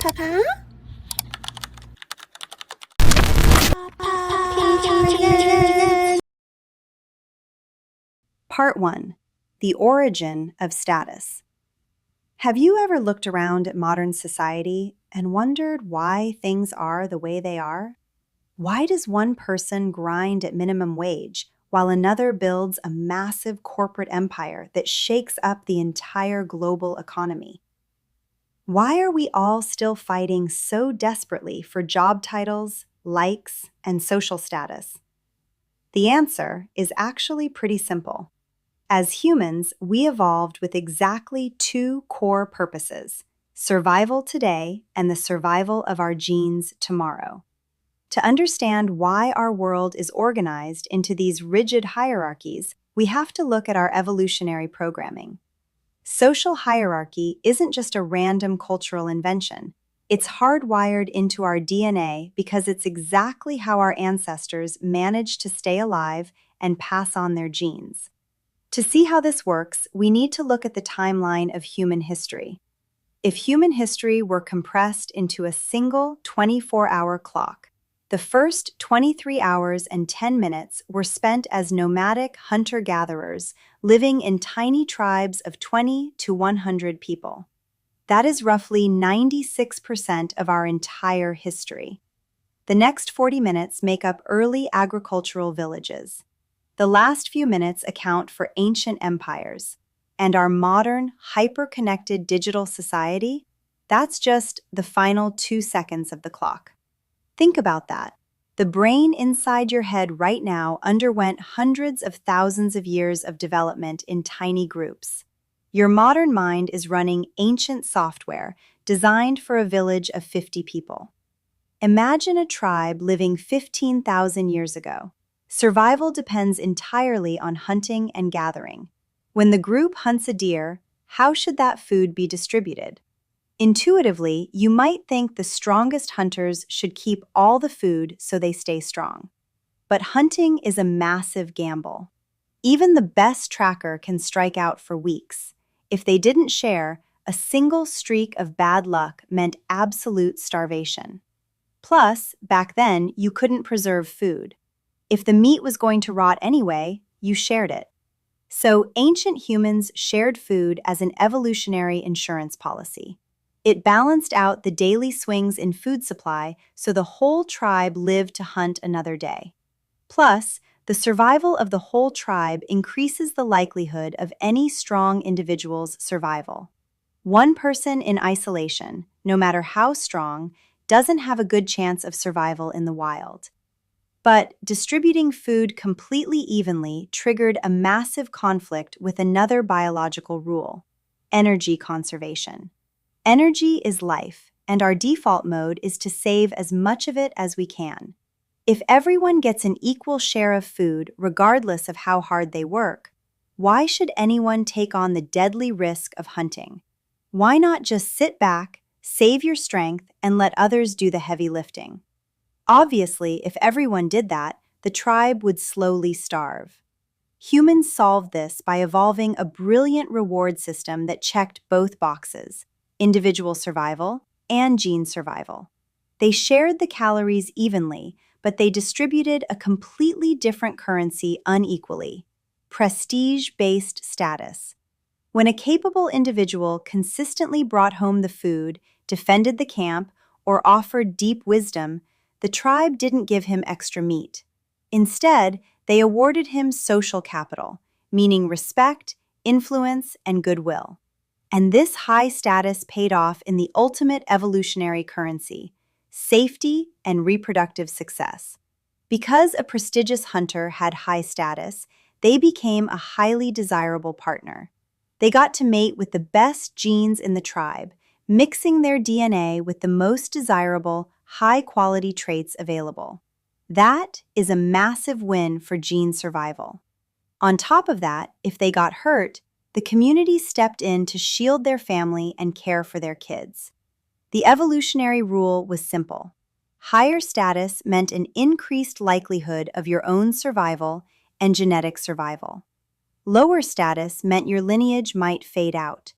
Part 1. The Origin of Status. Have you ever looked around at modern society and wondered why things are the way they are? Why does one person grind at minimum wage while another builds a massive corporate empire that shakes up the entire global economy? Why are we all still fighting so desperately for job titles, likes, and social status? The answer is actually pretty simple. As humans, we evolved with exactly two core purposes: survival today and the survival of our genes tomorrow. To understand why our world is organized into these rigid hierarchies, we have to look at our evolutionary programming. Social hierarchy isn't just a random cultural invention. It's hardwired into our DNA because it's exactly how our ancestors managed to stay alive and pass on their genes. To see how this works, we need to look at the timeline of human history. If human history were compressed into a single 24-hour clock, the first 23 hours and 10 minutes were spent as nomadic hunter-gatherers living in tiny tribes of 20 to 100 people. That is roughly 96% of our entire history. The next 40 minutes make up early agricultural villages. The last few minutes account for ancient empires. And our modern, hyper-connected digital society, that's just the final 2 seconds of the clock. Think about that. The brain inside your head right now underwent hundreds of thousands of years of development in tiny groups. Your modern mind is running ancient software designed for a village of 50 people. Imagine a tribe living 15,000 years ago. Survival depends entirely on hunting and gathering. When the group hunts a deer, how should that food be distributed? Intuitively, you might think the strongest hunters should keep all the food so they stay strong. But hunting is a massive gamble. Even the best tracker can strike out for weeks. If they didn't share, a single streak of bad luck meant absolute starvation. Plus, back then, you couldn't preserve food. If the meat was going to rot anyway, you shared it. So ancient humans shared food as an evolutionary insurance policy. It balanced out the daily swings in food supply so the whole tribe lived to hunt another day. Plus, the survival of the whole tribe increases the likelihood of any strong individual's survival. One person in isolation, no matter how strong, doesn't have a good chance of survival in the wild. But distributing food completely evenly triggered a massive conflict with another biological rule: energy conservation. Energy is life, and our default mode is to save as much of it as we can. If everyone gets an equal share of food, regardless of how hard they work, why should anyone take on the deadly risk of hunting? Why not just sit back, save your strength, and let others do the heavy lifting? Obviously, if everyone did that, the tribe would slowly starve. Humans solved this by evolving a brilliant reward system that checked both boxes: individual survival and gene survival. They shared the calories evenly, but they distributed a completely different currency unequally: prestige-based status. When a capable individual consistently brought home the food, defended the camp, or offered deep wisdom, the tribe didn't give him extra meat. Instead, they awarded him social capital, meaning respect, influence, and goodwill. And this high status paid off in the ultimate evolutionary currency: safety and reproductive success. Because a prestigious hunter had high status, they became a highly desirable partner. They got to mate with the best genes in the tribe, mixing their DNA with the most desirable, high-quality traits available. That is a massive win for gene survival. On top of that, if they got hurt, the community stepped in to shield their family and care for their kids. The evolutionary rule was simple. Higher status meant an increased likelihood of your own survival and genetic survival. Lower status meant your lineage might fade out.